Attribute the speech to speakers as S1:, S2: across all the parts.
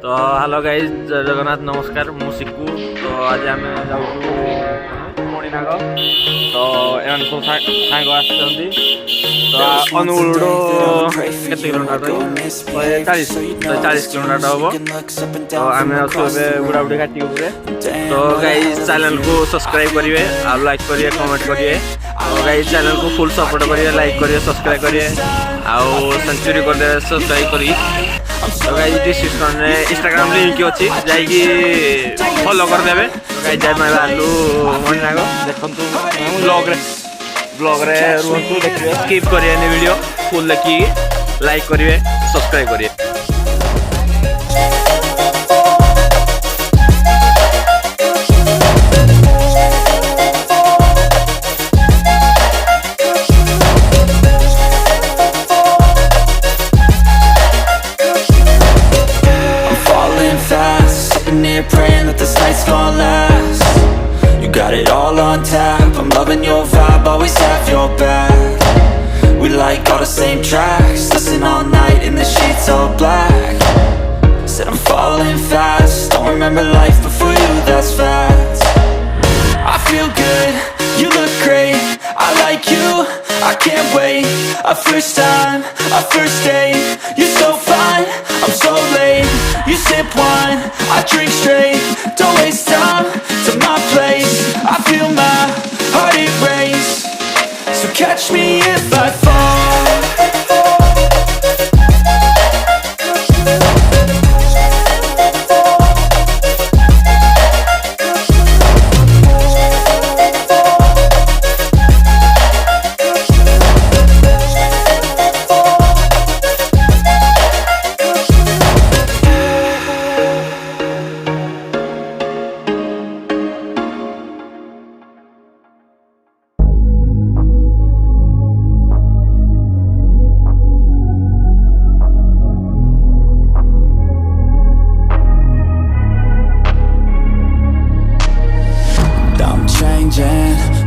S1: तो hello guys जय जगन्नाथ नमस्कार मु सिकू तो आज आम जाऊँ मणिनाग तो एम सब सांग आसुँच तो अनुगुल के किलोमीटर 40 किलोमीटर हम तो आम अच्छे बुढ़ाबुढ़ी घाटी उपरे तो गाइज चैनल को सब्सक्राइब करेंगे आ लाइक करेंगे कमेंट करेंगे तो गाइज चैनल को फुल सपोर्ट करेंगे लाइक करेंगे सब्सक्राइब करेंगे आउ सेंचुरी कर दे सब्सक्राइब करी तो गाइज डिस्क्रिप्शन में इंस्टाग्राम लिंक अच्छी जाइए फॉलो करदे तो गाइज जाए आलू मणिनाग देखु ब्लॉग रे रुहतु देखिए स्किप करिए वीडियो फुल देखिए लाइक करेंगे सब्सक्राइब करेंगे।
S2: Praying that this night's gonna last. You got it all on tap. I'm loving your vibe, always have your back. We like all the same tracks. Listen all night in the sheets all black. Said I'm falling fast. Don't remember life before you, that's fact. I feel good, you look great. I like you, I can't wait. A first time, a first date. You're so fine, I'm so late. You sip wine, I drink straight. Don't waste time to my place. I feel my heart erase. So catch me if I fall.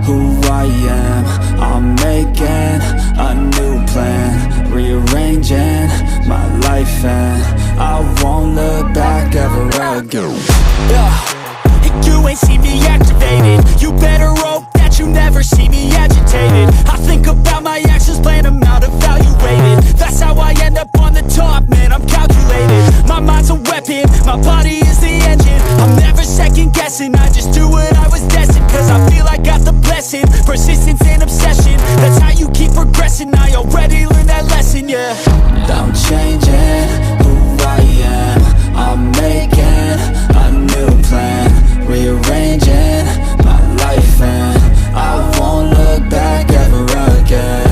S2: Who I am, I'm making a new plan, rearranging my life and I won't look back ever again. You ain't see me activated. You better hope that you never see me agitated. I think about my actions, plan them out, evaluated. That's how I end up on the top, man, I'm calculated. My mind's a weapon, my body is the engine. I'm never second guessing, I just do what I was destined. Cause I feel I got the blessing, persistence and obsession. That's how you keep progressing, I already learned that lesson, yeah. I'm changing who I am, I'm making a new plan, rearranging my life and I won't look back ever again.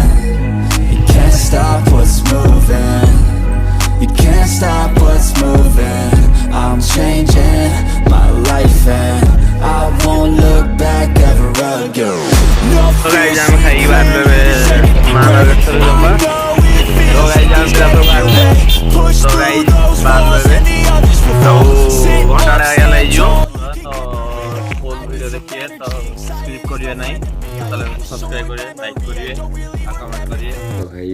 S2: You can't stop what's moving, you can't stop what's moving. I'm changing my life and I won't look back ever again. No
S1: guys, I'm खाई बात में माना करते हैं लोग तो guys I'm जब लोग आते हैं तो guys बात में तो घंटा आया लाइयो तो फुल वीडियो देखिए तो स्किप करिए नहीं चैनल को सब्सक्राइब करिए लाइक करिए कमेंट करिए तो भाई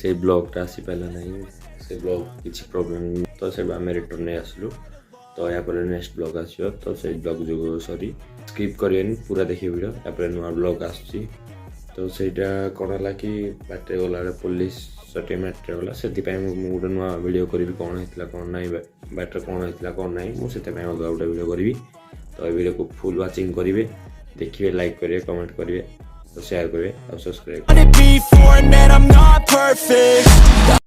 S1: से ब्लॉग टा आसी पहला नहीं से ब्लॉग किसी प्रॉब्लम तो से आम रिटर्न नहीं आसलु तो या पर नेक्स्ट ब्लॉग आसियो तो से ब्लॉग जो सॉरी स्किप करिए पूरा देखिए वीडियो या पर नुआ ब्लॉग आसी तो सेटा कोन हला कि बाटे गला पुलिस सटे मैटर गला सेति पय मु गोटे नुआ वीडियो करिवि कोन हेतला कोन नाही बाटे कोन हेतला कोन नाही मु सेते पय गोटे वीडियो करिवि तो ए वीडियो को फुल वाचिंग करिवे देखिए लाइक करिवे कमेंट करिवे तो शेयर करिवे और सब्सक्राइब